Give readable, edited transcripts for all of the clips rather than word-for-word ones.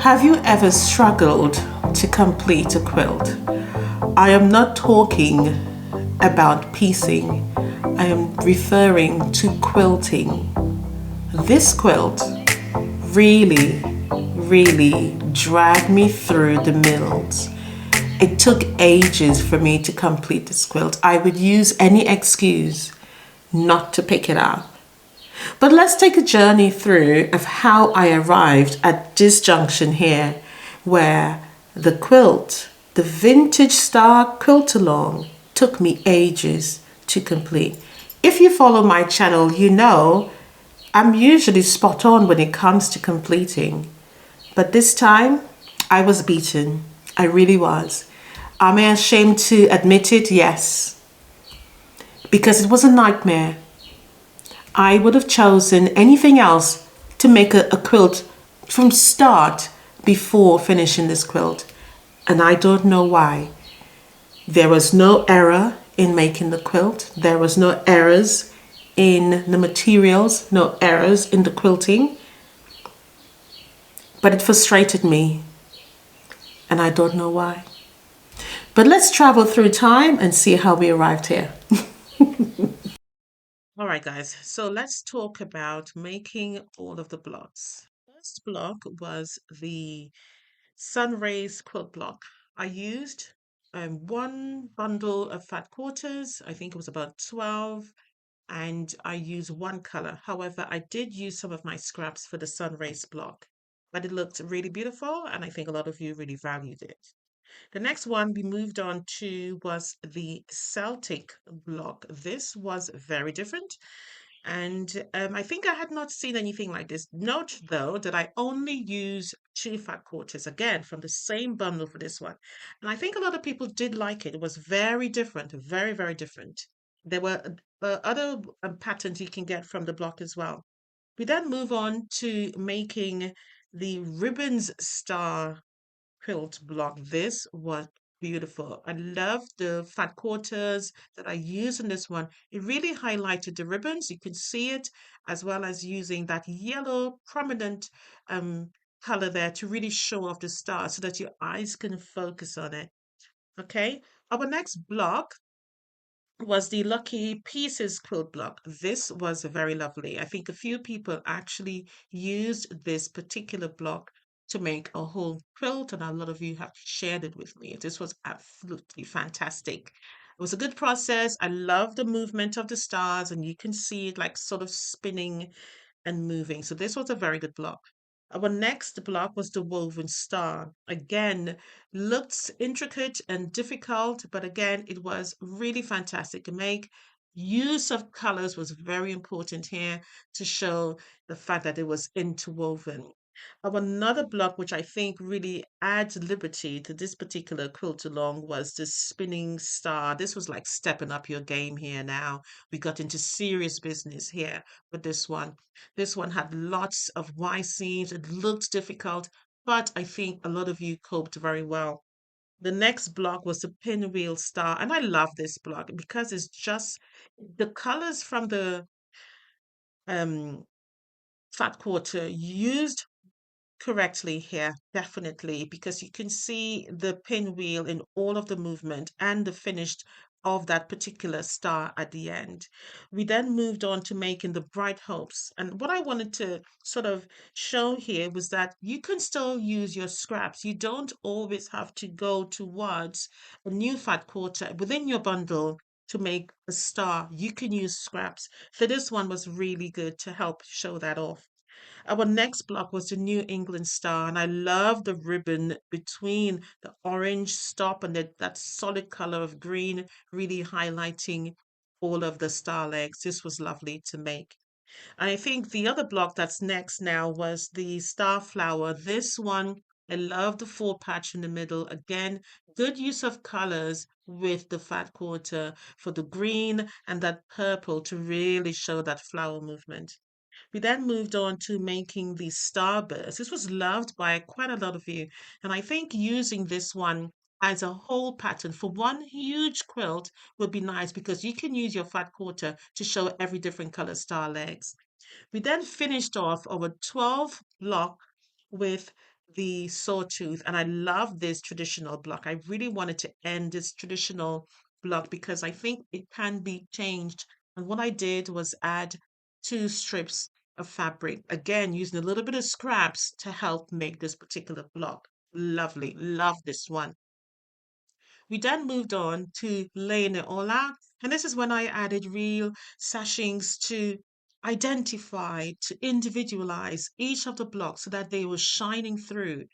Have you ever struggled to complete a quilt? I am not talking about piecing, I am referring to quilting. This quilt really, really dragged me through the mills. It took ages for me to complete this quilt. I would use any excuse not to pick it up. But let's take a journey through of how I arrived at this junction here where the quilt, the vintage star quilt along, took me ages to complete. If you follow my channel, you know I'm usually spot on when it comes to completing. But this time I was beaten. I really was. Am I ashamed to admit it? Yes. Because it was a nightmare. I would have chosen anything else to make a quilt from start before finishing this quilt. And I don't know why. There was no error in making the quilt. There was no errors in the materials, no errors in the quilting. But it frustrated me. And I don't know why. But let's travel through time and see how we arrived here. All right, guys, so let's talk about making all of the blocks. First block was the sun rays quilt block. I used one bundle of fat quarters. I think it was about 12, and I used one color. However, I did use some of my scraps for the sun rays block, but it looked really beautiful, and I think a lot of you really valued it. The next one we moved on to was the Celtic block. This was very different. And I think I had not seen anything like this. Note though that I only use two fat quarters again from the same bundle for this one. And I think a lot of people did like it. It was very different, very, very different. There were other patterns you can get from the block as well. We then move on to making the ribbons star quilt block. This was beautiful. I love the fat quarters that I used in this one. It really highlighted the ribbons. You can see it, as well as using that yellow prominent um color there to really show off the star so that your eyes can focus on it. Okay. Our next block was the Lucky Pieces quilt block. This was very lovely. I think a few people actually used this particular block to make a whole quilt, and a lot of you have shared it with me. This was absolutely fantastic. It was a good process. I love the movement of the stars, and you can see it like sort of spinning and moving. So this was a very good block. Our next block was the woven star. Again, looked intricate and difficult, but again, it was really fantastic to make. Use of colors was very important here to show the fact that it was interwoven. Another block, which I think really adds liberty to this particular quilt along, was the spinning star. This was like stepping up your game here now. We got into serious business here with this one. This one had lots of Y seams. It looked difficult, but I think a lot of you coped very well. The next block was the pinwheel star, and I love this block because it's just the colors from the um, fat quarter used correctly here, definitely, because you can see the pinwheel in all of the movement and the finished of that particular star at the end. We then moved on to making the bright hopes. And what I wanted to sort of show here was that you can still use your scraps. You don't always have to go towards a new fat quarter within your bundle to make a star. You can use scraps. So this one was really good to help show that off. Our next block was the New England Star, and I love the ribbon between the orange stop and that solid color of green, really highlighting all of the star legs. This was lovely to make. And I think the other block that's next now was the Star Flower. This one, I love the full patch in the middle. Again, good use of colors with the fat quarter for the green and that purple to really show that flower movement. We then moved on to making the starburst. This was loved by quite a lot of you. And I think using this one as a whole pattern for one huge quilt would be nice because you can use your fat quarter to show every different color star legs. We then finished off our 12 block with the sawtooth, and I love this traditional block. I really wanted to end this traditional block because I think it can be changed. And what I did was add two strips of fabric, again, using a little bit of scraps to help make this particular block. Lovely. Love this one. We then moved on to laying it all out. And this is when I added real sashings to identify, to individualize each of the blocks so that they were shining through.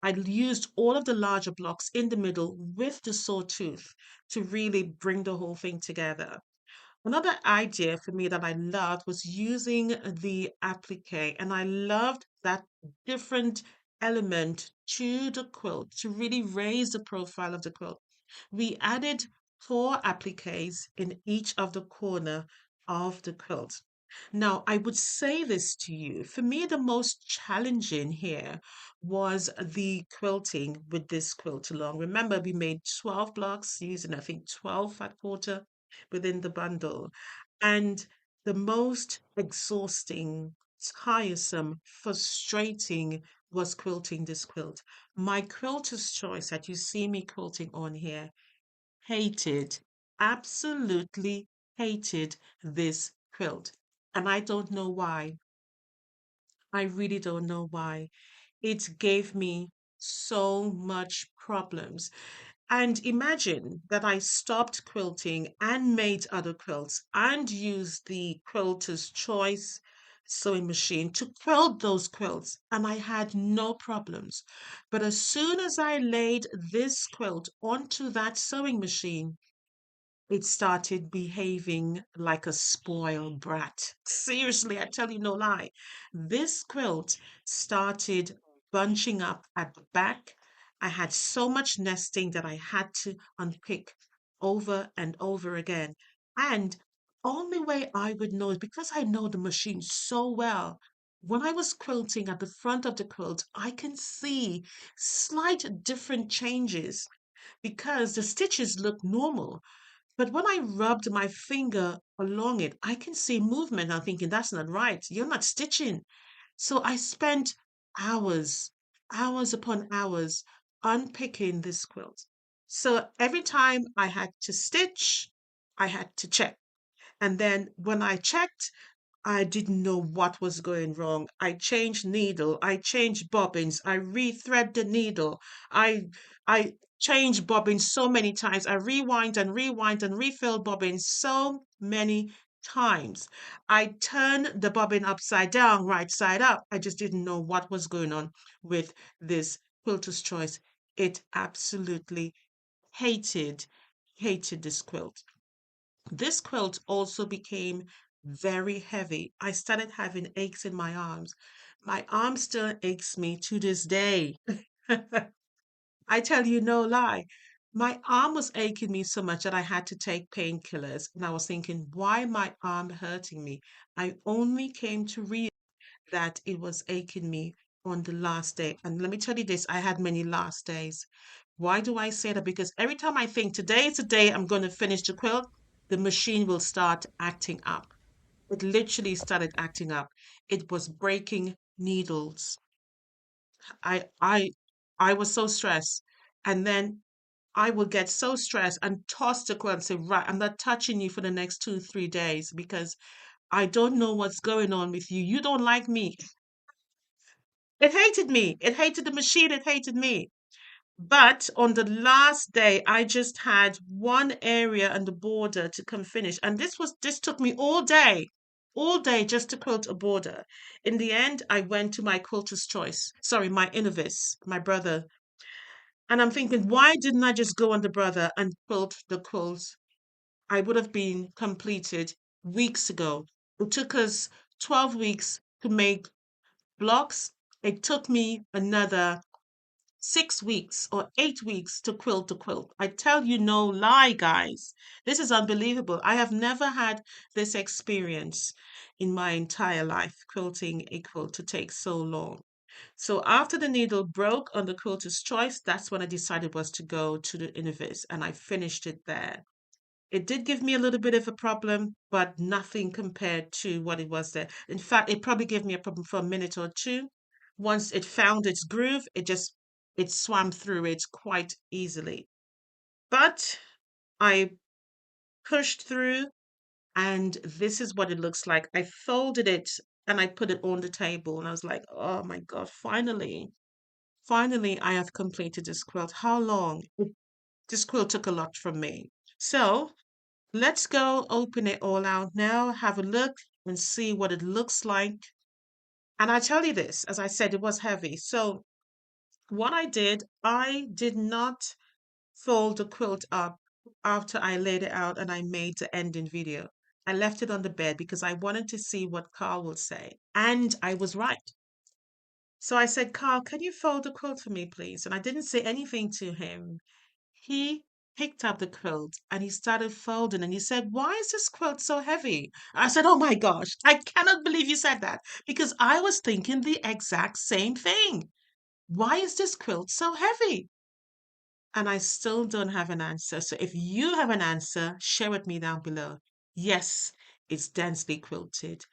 I used all of the larger blocks in the middle with the sawtooth to really bring the whole thing together. Another idea for me that I loved was using the applique, and I loved that different element to the quilt to really raise the profile of the quilt. We added four appliques in each of the corner of the quilt. Now, I would say this to you. For me, the most challenging here was the quilting with this quilt along. Remember, we made 12 blocks using, I think, 12 fat quarter within the bundle. And the most exhausting, tiresome, frustrating was quilting this quilt. My quilter's choice that you see me quilting on here hated, absolutely hated this quilt. And I don't know why. I really don't know why. It gave me so much problems. And imagine that I stopped quilting and made other quilts and used the quilter's choice sewing machine to quilt those quilts, and I had no problems. But as soon as I laid this quilt onto that sewing machine, it started behaving like a spoiled brat. Seriously, I tell you no lie. This quilt started bunching up at the back. I had so much nesting that I had to unpick over and over again. And only way I would know is because I know the machine so well. When I was quilting at the front of the quilt, I can see slight different changes because the stitches look normal, but when I rubbed my finger along it, I can see movement. I'm thinking, that's not right. You're not stitching. So I spent hours, hours upon hours unpicking this quilt. So every time I had to stitch, I had to check. And then when I checked, I didn't know what was going wrong. I changed needle, I changed bobbins, I rethread the needle. I changed bobbins so many times. I rewind and refill bobbins so many times. I turned the bobbin upside down, right side up. I just didn't know what was going on with this quilter's choice. It absolutely hated, hated this quilt. This quilt also became very heavy. I started having aches in my arms. My arm still aches me to this day. I tell you no lie. My arm was aching me so much that I had to take painkillers. And I was thinking, why my arm hurting me? I only came to realize that it was aching me on the last day. And let me tell you this, I had many last days. Why do I say that? Because every time I think today is the day I'm going to finish the quilt, the machine will start acting up. It literally started acting up. It was breaking needles. I I I was so stressed. And then I would get so stressed and toss the quilt and say, right, I'm not touching you for the next 2, 3 days because I don't know what's going on with you. You don't like me. It hated me. It hated the machine. It hated me. But on the last day, I just had one area and the border to come finish. And this took me all day just to quilt a border. In the end, I went to my quilter's choice. Sorry, my Innovis, my brother. And I'm thinking, why didn't I just go on the brother and quilt the quilt? I would have been completed weeks ago. It took us 12 weeks to make blocks. It took me another 6 weeks or 8 weeks to quilt the quilt. I tell you no lie, guys. This is unbelievable. I have never had this experience in my entire life, quilting a quilt to take so long. So after the needle broke on the quilter's choice, that's when I decided was to go to the Innovis and I finished it there. It did give me a little bit of a problem, but nothing compared to what it was there. In fact, it probably gave me a problem for a minute or two, once it found its groove, it swam through it quite easily. But I pushed through, and this is what it looks like. I folded it and I put it on the table, and I was like, oh my God, finally I have completed this quilt. How long? This quilt took a lot from me. So let's go open it all out now, have a look and see what it looks like. And I tell you this, as I said, it was heavy. So what I did not fold the quilt up after I laid it out and I made the ending video. I left it on the bed because I wanted to see what Carl would say. And I was right. So I said, Carl, can you fold the quilt for me, please? And I didn't say anything to him. He picked up the quilt and he started folding and he said, why is this quilt so heavy? I said, oh my gosh, I cannot believe you said that because I was thinking the exact same thing. Why is this quilt so heavy? And I still don't have an answer. So if you have an answer, share with me down below. Yes, it's densely quilted.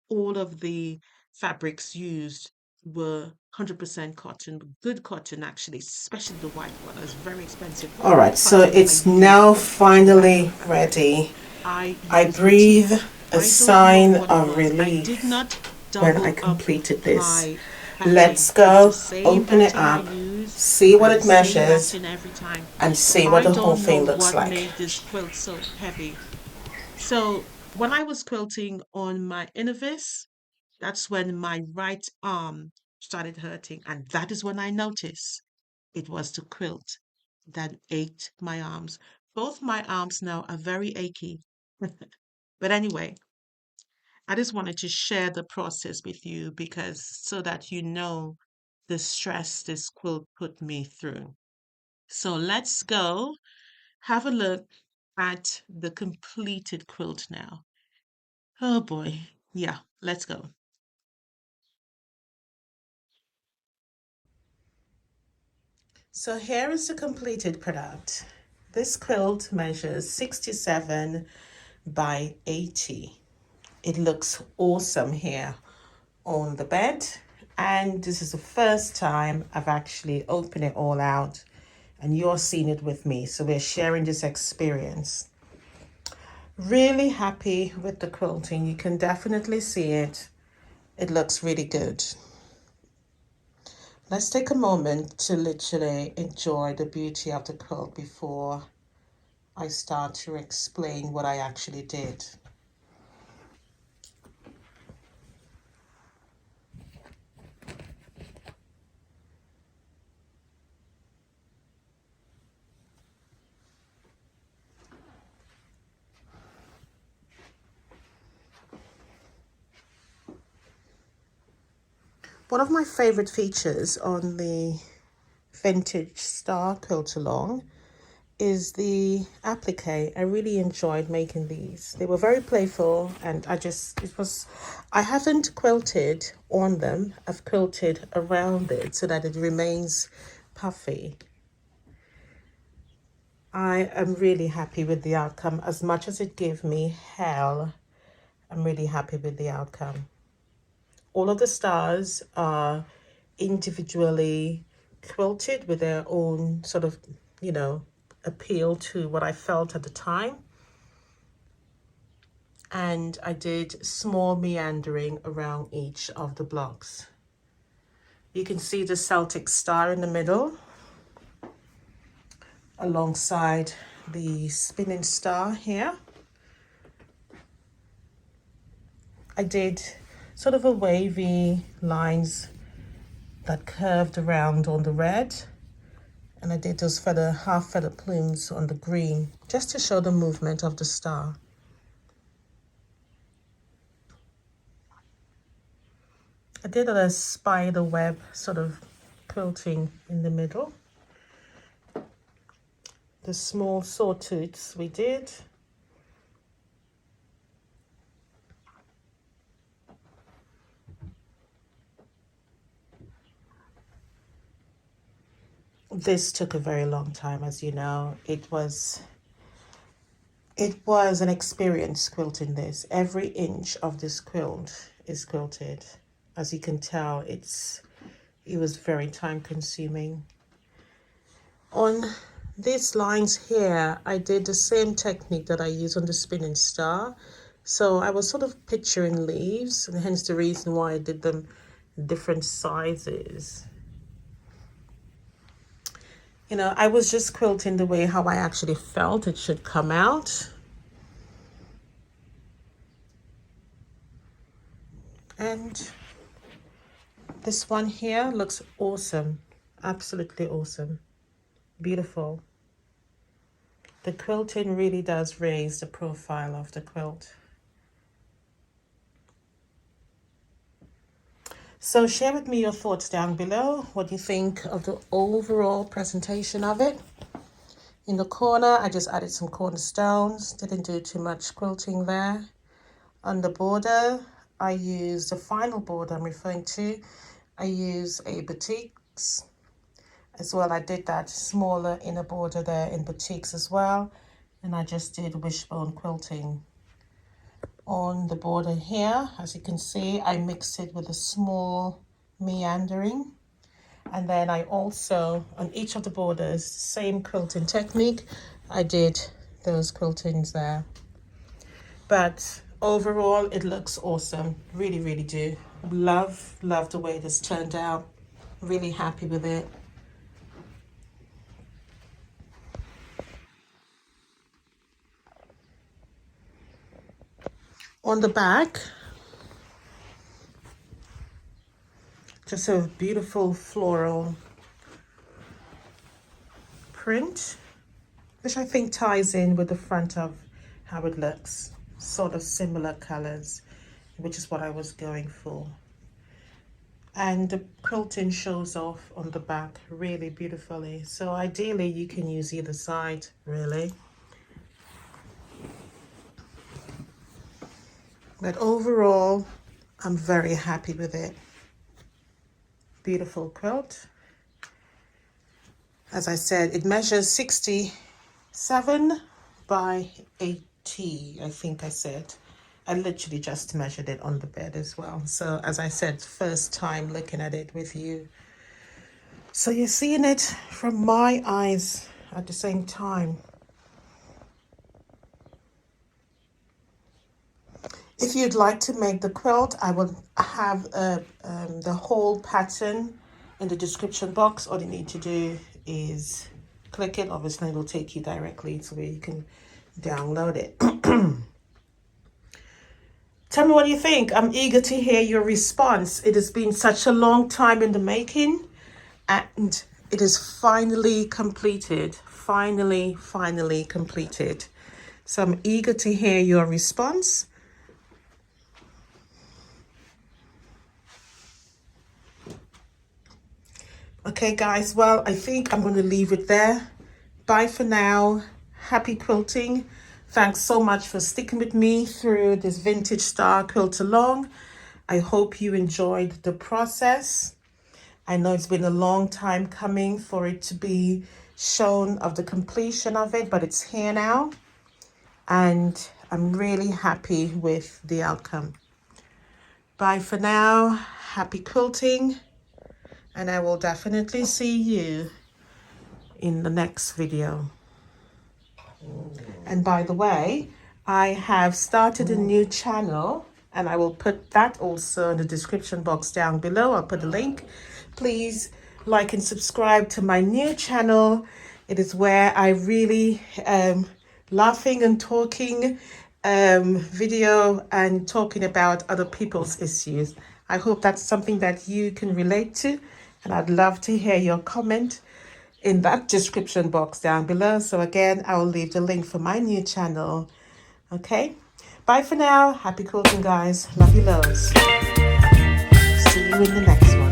All of the fabrics used were 100% cotton, good cotton actually, especially the white one. It was very expensive. All right, so Cotton that I it's usually now get from finally Africa. ready. I I used breathe boutique. a I don't know sign what it of was. I did relief not when I double up completed this. my batting. Let's It's the go, same open it batting I up, use. see I what have the it same measures, batting every time. and So see what I the whole don't know thing looks what like. made this quilt so heavy. So when I was quilting on my Innovis, that's when my right arm started hurting. And that is when I noticed it was the quilt that ached my arms. Both my arms now are very achy. But anyway, I just wanted to share the process with you because so that you know the stress this quilt put me through. So let's go have a look at the completed quilt now. Oh boy. Yeah, let's go. So here is the completed product. This quilt measures 67 by 80. It looks awesome here on the bed, and this is the first time I've actually opened it all out and you're seeing it with me, so we're sharing this experience. Really happy with the quilting. You can definitely see it. It looks really good. Let's take a moment to literally enjoy the beauty of the quilt before I start to explain what I actually did. One of my favorite features on the vintage star quilt along is the applique. I really enjoyed making these. They were very playful and I haven't quilted on them. I've quilted around it so that it remains puffy. I am really happy with the outcome. As much as it gave me hell, I'm really happy with the outcome. All of the stars are individually quilted with their own sort of, you know, appeal to what I felt at the time. And I did small meandering around each of the blocks. You can see the Celtic star in the middle alongside the spinning star here. I did sort of a wavy lines that curved around on the red, and I did those half feather plumes on the green just to show the movement of the star. I did a spider web sort of quilting in the middle. The small sawtooths we did. This took a very long time, as you know. It was an experience quilting this. Every inch of this quilt is quilted. As you can tell, It was very time consuming. On these lines here, I did the same technique that I use on the spinning star. So I was sort of picturing leaves, and hence the reason why I did them different sizes. You know, I was just quilting the way how I actually felt it should come out. And this one here looks awesome. Absolutely awesome. Beautiful. The quilting really does raise the profile of the quilt. So share with me your thoughts down below. What you think of the overall presentation of it. In the corner, I just added some cornerstones. Didn't do too much quilting there. On the border, I used the final border I'm referring to. I use a batiks as well. I did that smaller inner border there in batiks as well. And I just did wishbone quilting. On the border here, as you can see, I mixed it with a small meandering. And then I also, on each of the borders, same quilting technique, I did those quiltings there. But overall, it looks awesome. Really, really do. Love the way this turned out. Really happy with it. On the back, just a beautiful floral print, which I think ties in with the front of how it looks. Sort of similar colors, which is what I was going for. And the quilting shows off on the back really beautifully. So ideally you can use either side, really. But overall, I'm very happy with it. Beautiful quilt. As I said, it measures 67 by 80, I think I said. I literally just measured it on the bed as well. So as I said, first time looking at it with you. So you're seeing it from my eyes at the same time. If you'd like to make the quilt, I will have the whole pattern in the description box. All you need to do is click it. Obviously, it will take you directly to where you can download it. Tell me what you think. I'm eager to hear your response. It has been such a long time in the making, and it is finally completed. Finally completed. So I'm eager to hear your response. Okay, guys, well, I think I'm going to leave it there. Bye for now. Happy quilting. Thanks so much for sticking with me through this vintage style quilt along. I hope you enjoyed the process. I know it's been a long time coming for it to be shown of the completion of it, but it's here now. And I'm really happy with the outcome. Bye for now. Happy quilting. And I will definitely see you in the next video. And by the way, I have started a new channel, and I will put that also in the description box down below. I'll put a link. Please like and subscribe to my new channel. It is where I really laughing and talking video and talking about other people's issues. I hope that's something that you can relate to, and I'd love to hear your comment in that description box down below. So again, I will leave the link for my new channel. Okay, bye for now. Happy quilting, guys. Love you loads. See you in the next one.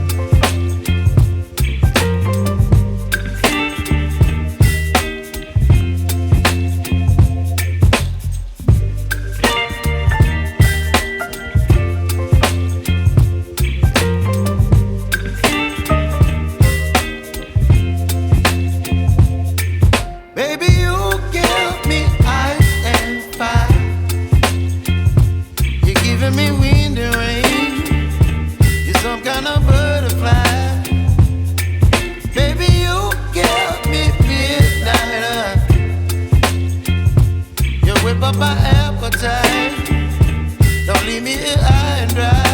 Me wind and rain. You're some kind of bird. up my appetite. Don't leave me here high and dry.